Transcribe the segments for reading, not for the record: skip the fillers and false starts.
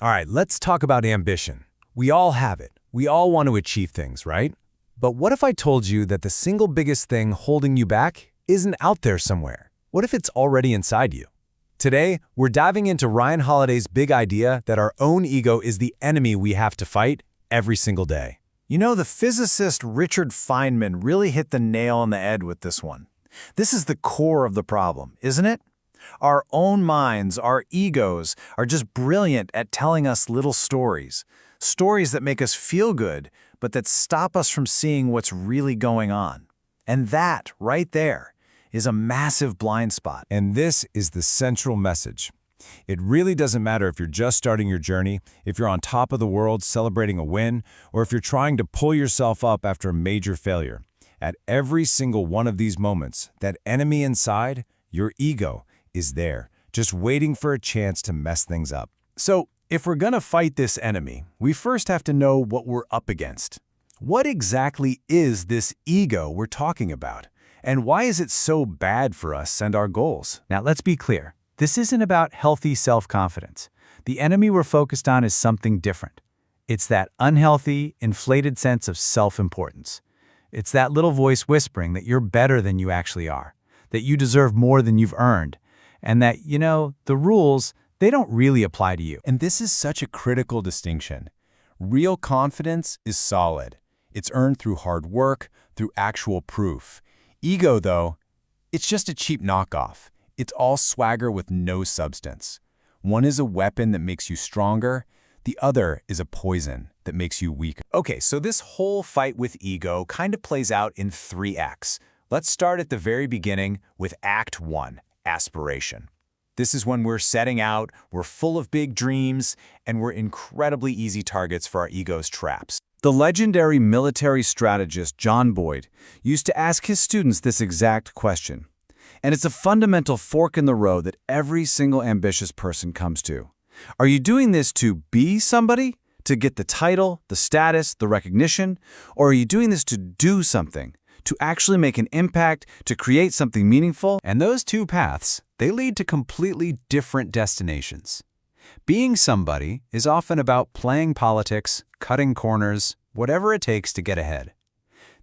All right, let's talk about ambition. We all have it. We all want to achieve things, right? But what if I told you that the single biggest thing holding you back isn't out there somewhere? What if it's already inside you? Today, we're diving into Ryan Holiday's big idea that our own ego is the enemy we have to fight every single day. You know, the physicist Richard Feynman really hit the nail on the head with this one. This is the core of the problem, isn't it? Our own minds, our egos, are just brilliant at telling us little stories. Stories that make us feel good, but that stop us from seeing what's really going on. And that, right there, is a massive blind spot. And this is the central message. It really doesn't matter if you're just starting your journey, if you're on top of the world celebrating a win, or if you're trying to pull yourself up after a major failure. At every single one of these moments, that enemy inside, your ego, is there, just waiting for a chance to mess things up. So, if we're gonna fight this enemy, we first have to know what we're up against. What exactly is this ego we're talking about? And why is it so bad for us and our goals? Now, let's be clear. This isn't about healthy self-confidence. The enemy we're focused on is something different. It's that unhealthy, inflated sense of self-importance. It's that little voice whispering that you're better than you actually are, that you deserve more than you've earned, and that, the rules, they don't really apply to you. And this is such a critical distinction. Real confidence is solid. It's earned through hard work, through actual proof. Ego, though, it's just a cheap knockoff. It's all swagger with no substance. One is a weapon that makes you stronger. The other is a poison that makes you weaker. Okay, so this whole fight with ego kind of plays out in 3 acts. Let's start at the very beginning with Act 1, aspiration. This is when we're setting out, we're full of big dreams, and we're incredibly easy targets for our ego's traps. The legendary military strategist John Boyd used to ask his students this exact question. And it's a fundamental fork in the road that every single ambitious person comes to. Are you doing this to be somebody? To get the title, the status, the recognition? Or are you doing this to do something? To actually make an impact, to create something meaningful? And those two paths, they lead to completely different destinations. Being somebody is often about playing politics, cutting corners, whatever it takes to get ahead.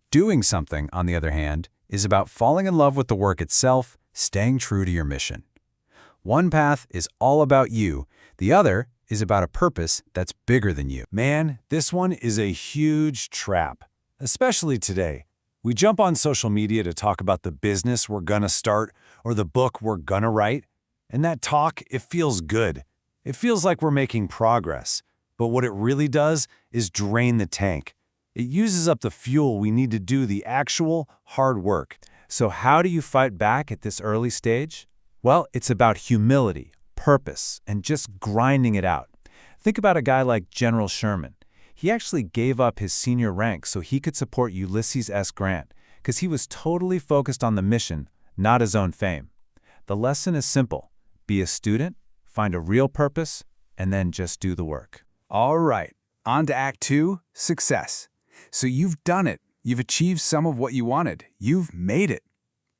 Doing something, on the other hand, is about falling in love with the work itself, staying true to your mission. One path is all about you, the other is about a purpose that's bigger than you. Man, this one is a huge trap, especially today. We jump on social media to talk about the business we're gonna start or the book we're gonna write, and that talk, it feels good. It feels like we're making progress, but what it really does is drain the tank. It uses up the fuel we need to do the actual hard work. So how do you fight back at this early stage? Well, it's about humility, purpose, and just grinding it out. Think about a guy like General Sherman. He actually gave up his senior rank so he could support Ulysses S. Grant, because he was totally focused on the mission, not his own fame. The lesson is simple. Be a student, find a real purpose, and then just do the work. All right, on to Act 2, success. So you've done it. You've achieved some of what you wanted. You've made it.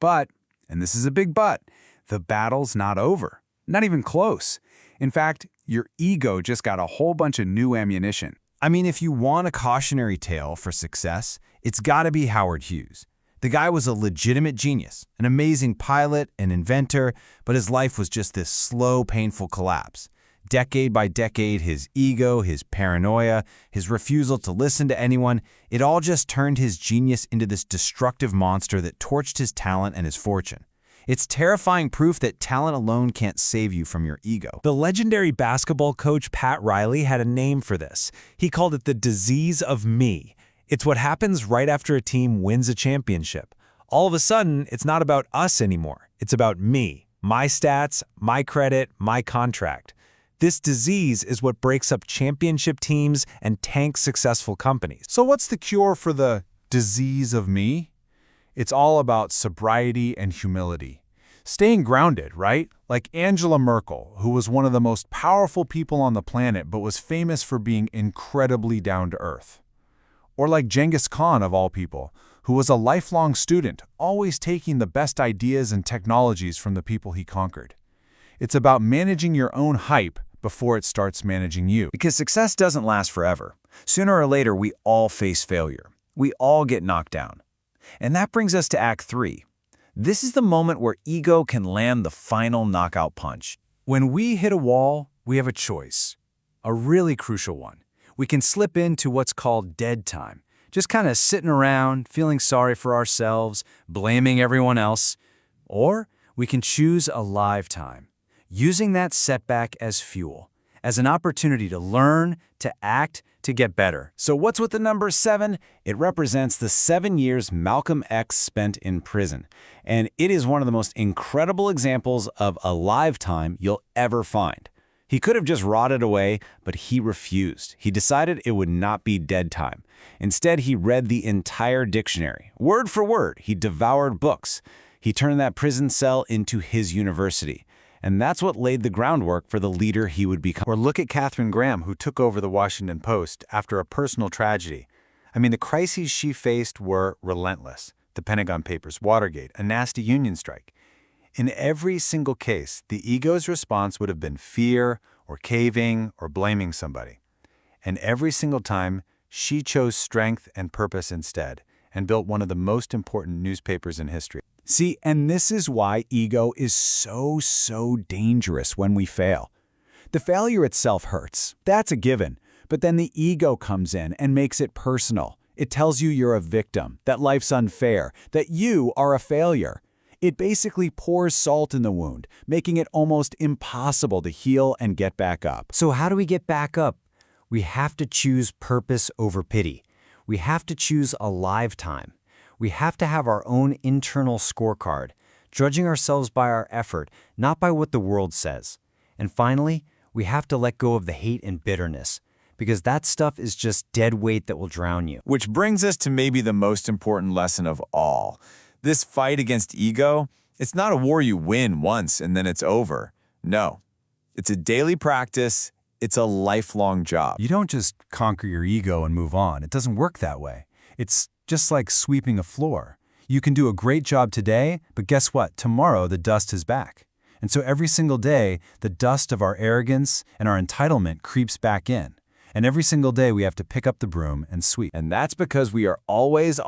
But, and this is a big but, the battle's not over. Not even close. In fact, your ego just got a whole bunch of new ammunition. I mean, if you want a cautionary tale for success, it's gotta be Howard Hughes. The guy was a legitimate genius, an amazing pilot, an inventor, but his life was just this slow, painful collapse. Decade by decade, his ego, his paranoia, his refusal to listen to anyone, it all just turned his genius into this destructive monster that torched his talent and his fortune. It's terrifying proof that talent alone can't save you from your ego. The legendary basketball coach Pat Riley had a name for this. He called it the disease of me. It's what happens right after a team wins a championship. All of a sudden, it's not about us anymore. It's about me, my stats, my credit, my contract. This disease is what breaks up championship teams and tanks successful companies. So what's the cure for the disease of me? It's all about sobriety and humility. Staying grounded, right? Like Angela Merkel, who was one of the most powerful people on the planet but was famous for being incredibly down to earth. Or like Genghis Khan, of all people, who was a lifelong student, always taking the best ideas and technologies from the people he conquered. It's about managing your own hype before it starts managing you. Because success doesn't last forever. Sooner or later, we all face failure. We all get knocked down. And that brings us to Act 3. This is the moment where ego can land the final knockout punch. When we hit a wall, we have a choice, a really crucial one. We can slip into what's called dead time, just kind of sitting around, feeling sorry for ourselves, blaming everyone else. Or we can choose a live time, using that setback as fuel, as an opportunity to learn, to act, to get better. So what's with the number 7? It represents the 7 years Malcolm X spent in prison. And it is one of the most incredible examples of a lifetime you'll ever find. He could have just rotted away, but he refused. He decided it would not be dead time. Instead, he read the entire dictionary. Word for word, he devoured books. He turned that prison cell into his university. And that's what laid the groundwork for the leader he would become. Or look at Katharine Graham, who took over the Washington Post after a personal tragedy. I mean, the crises she faced were relentless. The Pentagon Papers, Watergate, a nasty union strike. In every single case, the ego's response would have been fear or caving or blaming somebody. And every single time, she chose strength and purpose instead and built one of the most important newspapers in history. See, and this is why ego is so dangerous when we fail. The failure itself hurts. That's a given. But then the ego comes in and makes it personal. It tells you you're a victim, that life's unfair, that you are a failure. It basically pours salt in the wound, making it almost impossible to heal and get back up. So how do we get back up? We have to choose purpose over pity. We have to choose a live time. We have to have our own internal scorecard, judging ourselves by our effort, not by what the world says. And finally, we have to let go of the hate and bitterness, because that stuff is just dead weight that will drown you. Which brings us to maybe the most important lesson of all. This fight against ego, it's not a war you win once and then it's over. No, it's a daily practice. It's a lifelong job. You don't just conquer your ego and move on. It doesn't work that way. It's just like sweeping a floor. You can do a great job today, but guess what? Tomorrow the dust is back. And so every single day, the dust of our arrogance and our entitlement creeps back in. And every single day we have to pick up the broom and sweep. And that's because we are always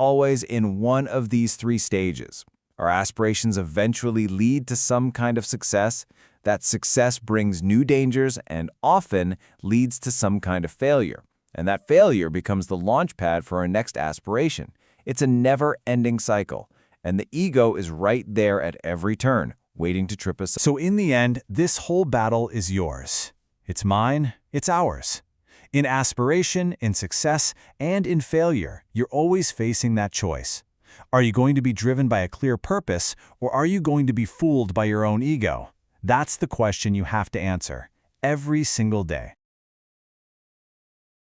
in one of these 3 stages. Our aspirations eventually lead to some kind of success. That success brings new dangers and often leads to some kind of failure. And that failure becomes the launch pad for our next aspiration. It's a never-ending cycle. And the ego is right there at every turn, waiting to trip us up. So in the end, this whole battle is yours. It's mine, it's ours. In aspiration, in success, and in failure, you're always facing that choice. Are you going to be driven by a clear purpose, or are you going to be fooled by your own ego? That's the question you have to answer every single day.